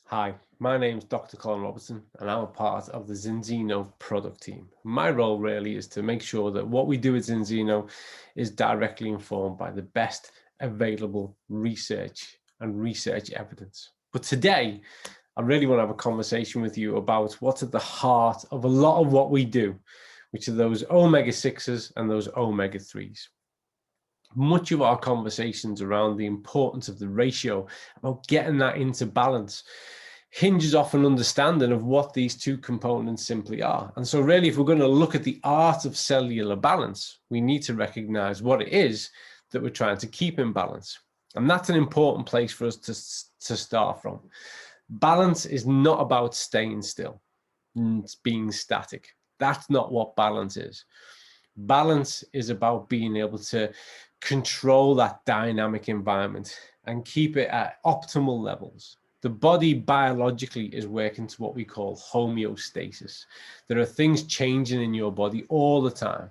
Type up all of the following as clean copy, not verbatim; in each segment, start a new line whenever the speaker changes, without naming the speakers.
Hi, my name is Dr. Colin Robertson, and I'm a part of the Zinzino product team. My role really is to make sure that what we do at Zinzino is directly informed by the best available research and research evidence. But today, I really want to have a conversation with you about what's at the heart of a lot of what we do, which are those omega-6s and those omega-3s. Much of our conversations around the importance of the ratio, about getting that into balance, hinges off an understanding of what these two components simply are. And so really, if we're going to look at the art of cellular balance, we need to recognize what it is that we're trying to keep in balance. And that's an important place for us to start from. Balance is not about staying still, it's being static. That's not what balance is. Balance is about being able to control that dynamic environment and keep it at optimal levels. The body biologically is working to what we call homeostasis. There are things changing in your body all the time,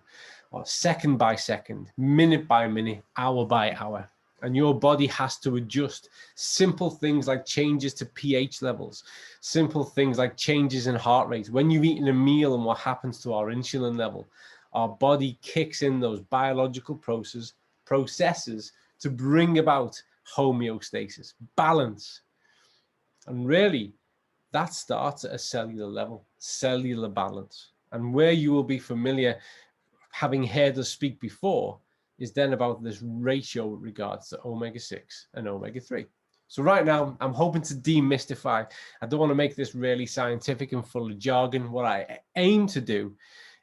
or second by second, minute by minute, hour by hour. And your body has to adjust. Simple things like changes to pH levels, simple things like changes in heart rate. When you've eaten a meal and what happens to our insulin level, our body kicks in those biological processes to bring about homeostasis, balance. And really, that starts at a cellular level, cellular balance. And where you will be familiar, having heard us speak before, is then about this ratio with regards to omega-6 and omega-3. So right now, I'm hoping to demystify. I don't want to make this really scientific and full of jargon. What I aim to do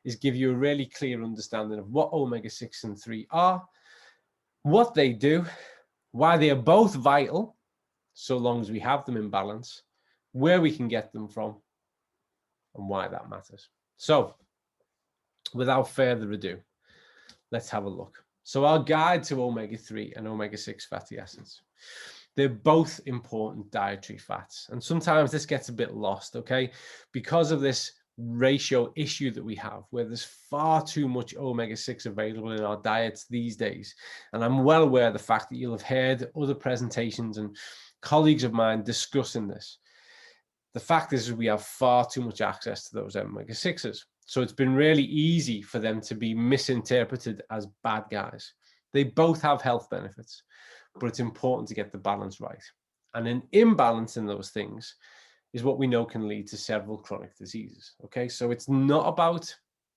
is give you a really clear understanding of what omega-6 and 3 are, what they do, why they are both vital, so long as we have them in balance, where we can get them from, and why that matters. So, without further ado, let's have a look. So our guide to omega-3 and omega-6 fatty acids. They're both important dietary fats. And sometimes this gets a bit lost, okay? Because of this ratio issue that we have, where there's far too much omega-6 available in our diets these days. And I'm well aware of the fact that you'll have heard other presentations and colleagues of mine discussing this. The fact is we have far too much access to those omega-6s. So it's been really easy for them to be misinterpreted as bad guys. They both have health benefits, but it's important to get the balance right. And an imbalance in those things is what we know can lead to several chronic diseases. Okay, so it's not about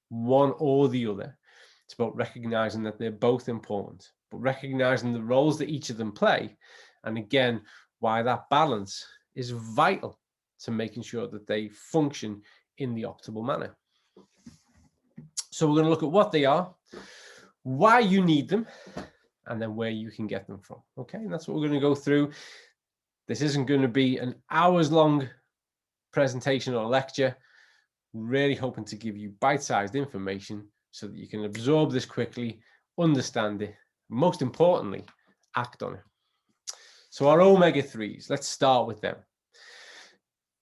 one or the other. It's about recognizing that they're both important, but recognizing the roles that each of them play. And again, why that balance is vital to making sure that they function in the optimal manner. So we're going to look at what they are, why you need them, and then where you can get them from. Okay, and that's what we're going to go through. This isn't going to be an hours-long presentation or lecture. Really hoping to give you bite-sized information so that you can absorb this quickly, understand it, and most importantly, act on it. So our omega-3s, let's start with them.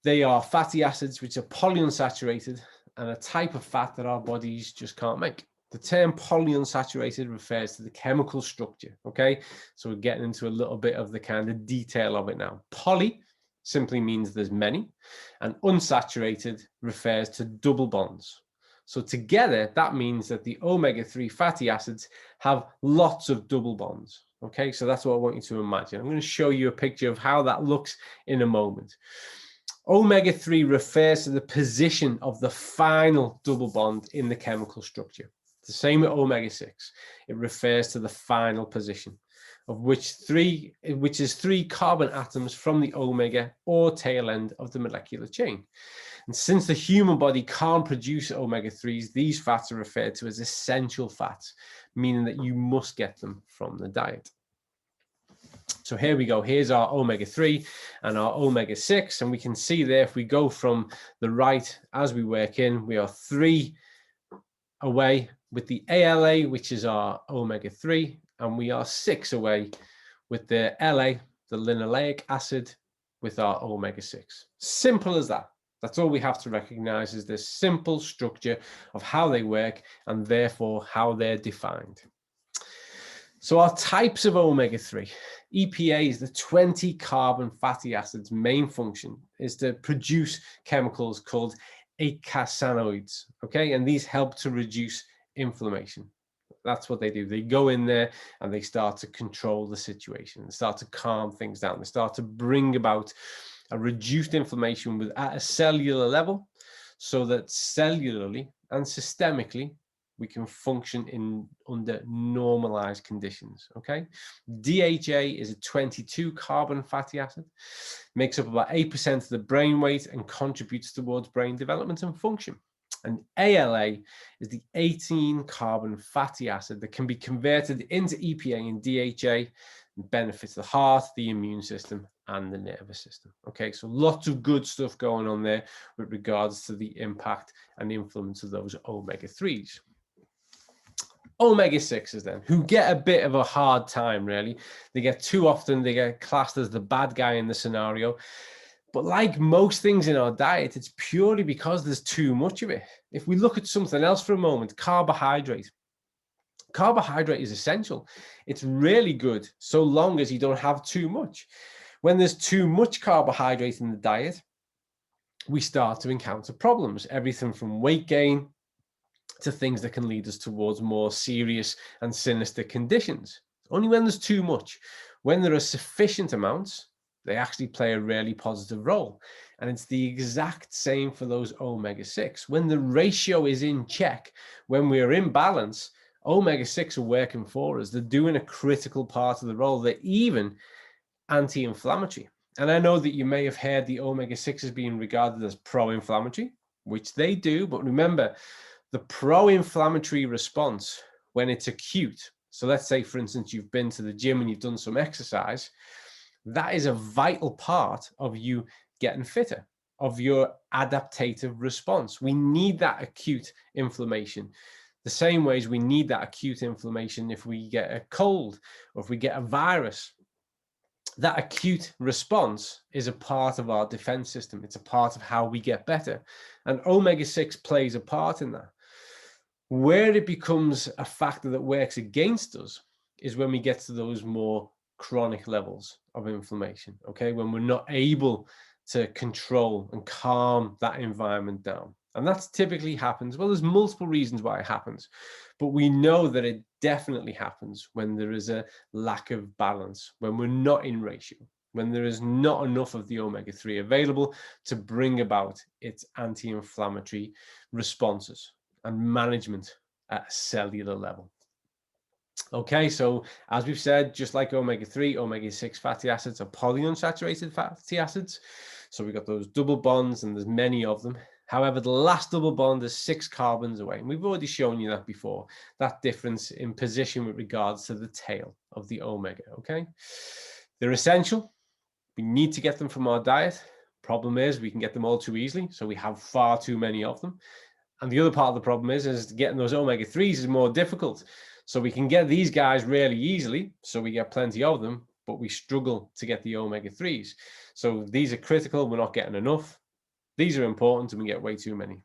They are fatty acids which are polyunsaturated and a type of fat that our bodies just can't make. The term polyunsaturated refers to the chemical structure, okay? So we're getting into a little bit of the kind of detail of it now. Poly simply means there's many, and unsaturated refers to double bonds. So together, that means that the omega-3 fatty acids have lots of double bonds, okay? So that's what I want you to imagine. I'm going to show you a picture of how that looks in a moment. Omega-3 refers to the position of the final double bond in the chemical structure. The same with omega-6. It refers to the final position, of which is 3 carbon atoms from the omega or tail end of the molecular chain. And since the human body can't produce omega-3s, these fats are referred to as essential fats, meaning that you must get them from the diet. So here we go. Here's our omega-3 and our omega-6. And we can see there, if we go from the right as we work in, we are 3 away with the ALA, which is our omega-3, and we are 6 away with the LA, the linoleic acid, with our omega-6. Simple as that. That's all we have to recognize, is this simple structure of how they work and therefore how they're defined. So our types of omega-3, EPA is the 20 carbon fatty acids. Main function is to produce chemicals called eicosanoids, okay? And these help to reduce inflammation. That's what they do. They go in there and they start to control the situation, they start to calm things down, they start to bring about a reduced inflammation at a cellular level, so that cellularly and systemically we can function under normalized conditions, okay? DHA is a 22 carbon fatty acid, makes up about 8% of the brain weight and contributes towards brain development and function. And ALA is the 18 carbon fatty acid that can be converted into EPA and DHA and benefits the heart, the immune system, and the nervous system. Okay, so lots of good stuff going on there with regards to the impact and influence of those omega-3s. Omega-6s then, who get a bit of a hard time, really. They get classed as the bad guy in the scenario. But like most things in our diet, it's purely because there's too much of it. If we look at something else for a moment, carbohydrate. Carbohydrate is essential. It's really good so long as you don't have too much. When there's too much carbohydrate in the diet, we start to encounter problems. Everything from weight gain to things that can lead us towards more serious and sinister conditions. Only when there's too much. When there are sufficient amounts, they actually play a really positive role. And it's the exact same for those omega-6. When the ratio is in check, when we're in balance, omega-6 are working for us. They're doing a critical part of the role. They're even anti-inflammatory. And I know that you may have heard the omega-6 as being regarded as pro-inflammatory, which they do. But remember, the pro-inflammatory response, when it's acute, so let's say, for instance, you've been to the gym and you've done some exercise, that is a vital part of you getting fitter, of your adaptive response. We need that acute inflammation. The same way as we need that acute inflammation if we get a cold or if we get a virus. That acute response is a part of our defense system. It's a part of how we get better. And omega-6 plays a part in that. Where it becomes a factor that works against us is when we get to those more chronic levels of inflammation, okay? When we're not able to control and calm that environment down. And that typically happens, well, there's multiple reasons why it happens, but we know that it definitely happens when there is a lack of balance, when we're not in ratio, when there is not enough of the omega-3 available to bring about its anti-inflammatory responses and management at a cellular level. Okay, so as we've said, just like omega-3, omega-6 fatty acids are polyunsaturated fatty acids. So we've got those double bonds and there's many of them. However, the last double bond is 6 carbons away. And we've already shown you that before, that difference in position with regards to the tail of the omega, okay? They're essential. We need to get them from our diet. Problem is we can get them all too easily. So we have far too many of them. And the other part of the problem is getting those omega-3s is more difficult. So we can get these guys really easily, so we get plenty of them, but we struggle to get the omega-3s. So these are critical, we're not getting enough. These are important and we get way too many.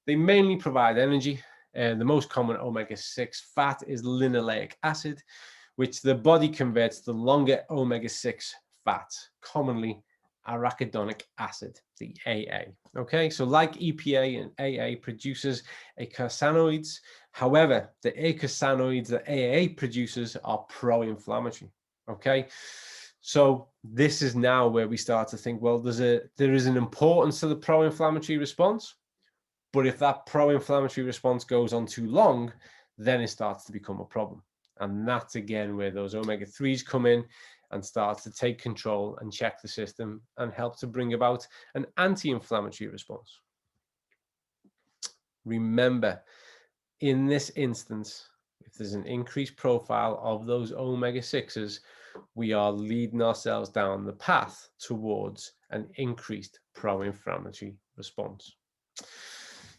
They mainly provide energy. The most common omega-6 fat is linoleic acid, which the body converts to longer omega-6 fats, commonly arachidonic acid, the AA. Okay, so like EPA and AA produces eicosanoids. However, the eicosanoids that AA produces are pro-inflammatory. Okay, so this is now where we start to think, well, there is an importance to the pro-inflammatory response, but if that pro-inflammatory response goes on too long, then it starts to become a problem. And that's again where those omega-3s come in and start to take control and check the system and help to bring about an anti-inflammatory response. Remember, in this instance, if there's an increased profile of those omega-6s, we are leading ourselves down the path towards an increased pro-inflammatory response.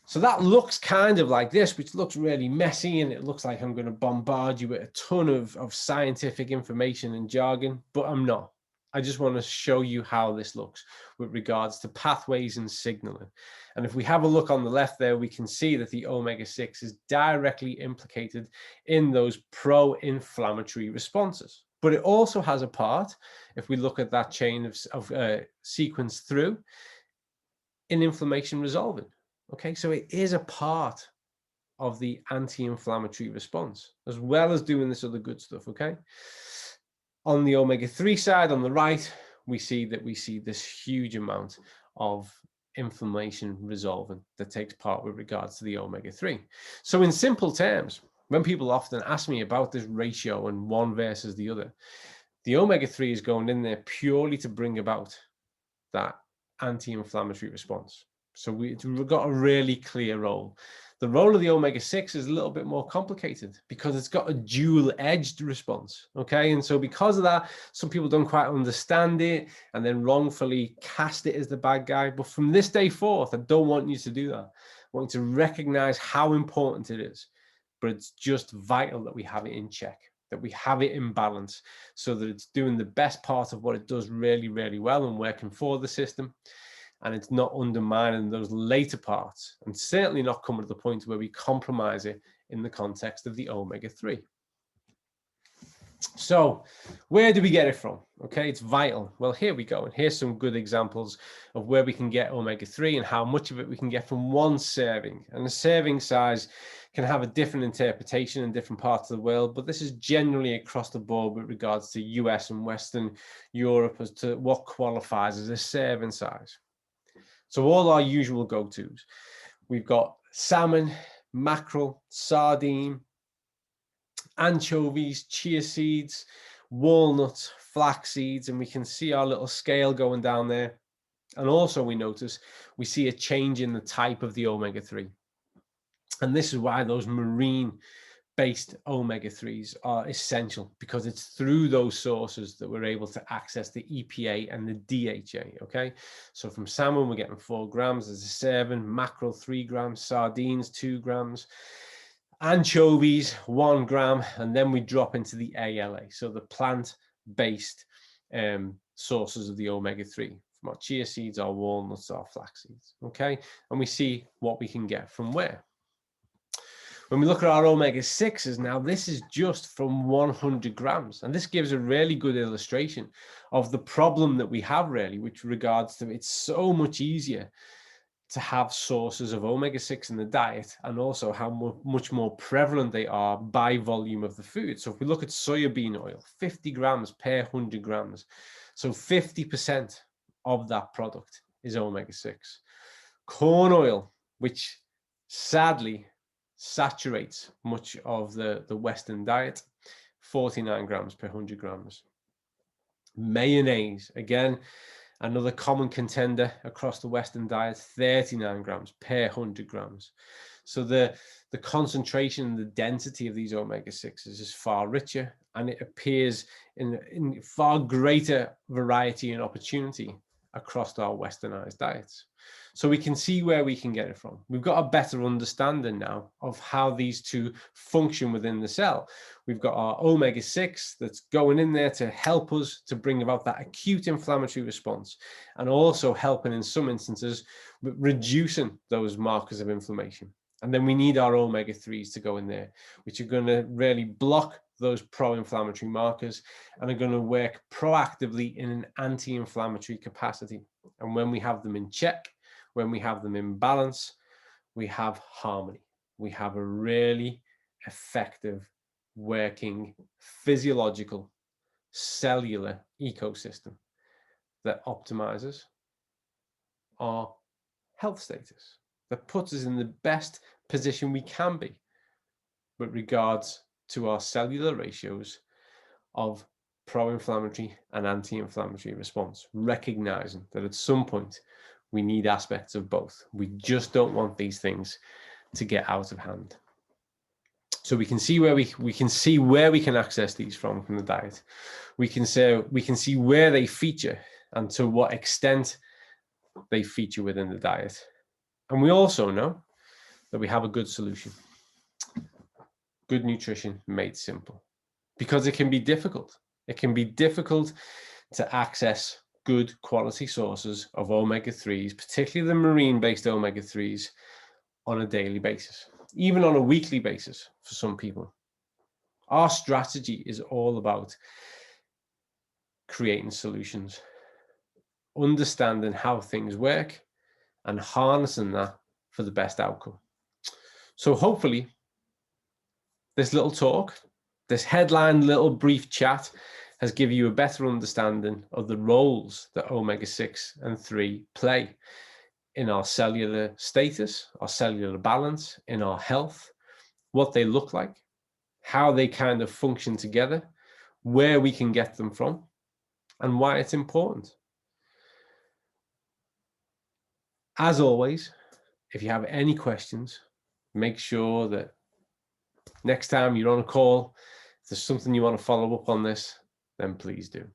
So that looks kind of like this, which looks really messy, and it looks like I'm going to bombard you with a ton of scientific information and jargon, but I'm not. I just want to show you how this looks with regards to pathways and signaling. And if we have a look on the left there, we can see that the omega-6 is directly implicated in those pro-inflammatory responses. But it also has a part, if we look at that chain of sequence through, in inflammation resolving. Okay, so it is a part of the anti-inflammatory response, as well as doing this other good stuff, okay? On the omega-3 side, on the right, we see this huge amount of inflammation resolving that takes part with regards to the omega-3. So in simple terms, when people often ask me about this ratio and one versus the other, the omega-3 is going in there purely to bring about that anti-inflammatory response. So we've got a really clear role. The role of the omega-6 is a little bit more complicated because it's got a dual-edged response, okay? And so because of that, some people don't quite understand it and then wrongfully cast it as the bad guy. But from this day forth, I don't want you to do that. I want you to recognize how important it is, but it's just vital that we have it in check, that we have it in balance so that it's doing the best part of what it does really, really well and working for the system. And it's not undermining those later parts, and certainly not coming to the point where we compromise it in the context of the omega-3. So where do we get it from? Okay, it's vital. Well, here we go. And here's some good examples of where we can get omega-3 and how much of it we can get from one serving. And the serving size can have a different interpretation in different parts of the world, but this is generally across the board with regards to US and Western Europe as to what qualifies as a serving size. So all our usual go-tos, we've got salmon, mackerel, sardine, anchovies, chia seeds, walnuts, flax seeds, and we can see our little scale going down there. And also we notice we see a change in the type of the omega-3. And this is why those marine-based omega-3s are essential, because it's through those sources that we're able to access the EPA and the DHA, okay? So from salmon, we're getting 4 grams as a serving, mackerel 3 grams, sardines 2 grams, anchovies 1 gram, and then we drop into the ALA, so the plant-based sources of the omega-3 from our chia seeds, our walnuts, our flax seeds, okay? And we see what we can get from where. When we look at our omega-6s now, this is just from 100 grams. And this gives a really good illustration of the problem that we have really, which regards to it's so much easier to have sources of omega-6 in the diet, and also how much more prevalent they are by volume of the food. So if we look at soybean oil, 50 grams per 100 grams. So 50% of that product is omega-6. Corn oil, which sadly saturates much of the Western diet, 49 grams per 100 grams. Mayonnaise, again, another common contender across the Western diet, 39 grams per 100 grams. So the concentration and the density of these omega-6s is far richer, and it appears in far greater variety and opportunity across our Westernized diets. So we can see where we can get it from. We've got a better understanding now of how these two function within the cell. We've got our omega-6 that's going in there to help us to bring about that acute inflammatory response, and also helping in some instances with reducing those markers of inflammation. And then we need our omega-3s to go in there, which are going to really block those pro-inflammatory markers and are going to work proactively in an anti-inflammatory capacity. And when we have them in check, when we have them in balance, we have harmony. We have a really effective, working, physiological, cellular ecosystem that optimizes our health status, that puts us in the best position we can be with regards to our cellular ratios of pro-inflammatory and anti-inflammatory response, recognizing that at some point we need aspects of both. We just don't want these things to get out of hand. So we can see where we can access these from the diet. We can see where they feature and to what extent they feature within the diet. And we also know that we have a good solution. Good nutrition made simple, because it can be difficult. It can be difficult to access good quality sources of omega-3s, particularly the marine-based omega-3s, on a daily basis, even on a weekly basis for some people. Our strategy is all about creating solutions, understanding how things work, and harnessing that for the best outcome. So hopefully this little talk, this headline little brief chat, has given you a better understanding of the roles that omega-6 and 3 play in our cellular status, our cellular balance, in our health, what they look like, how they kind of function together, where we can get them from, and why it's important. As always, if you have any questions, make sure that next time you're on a call, if there's something you want to follow up on this, then please do.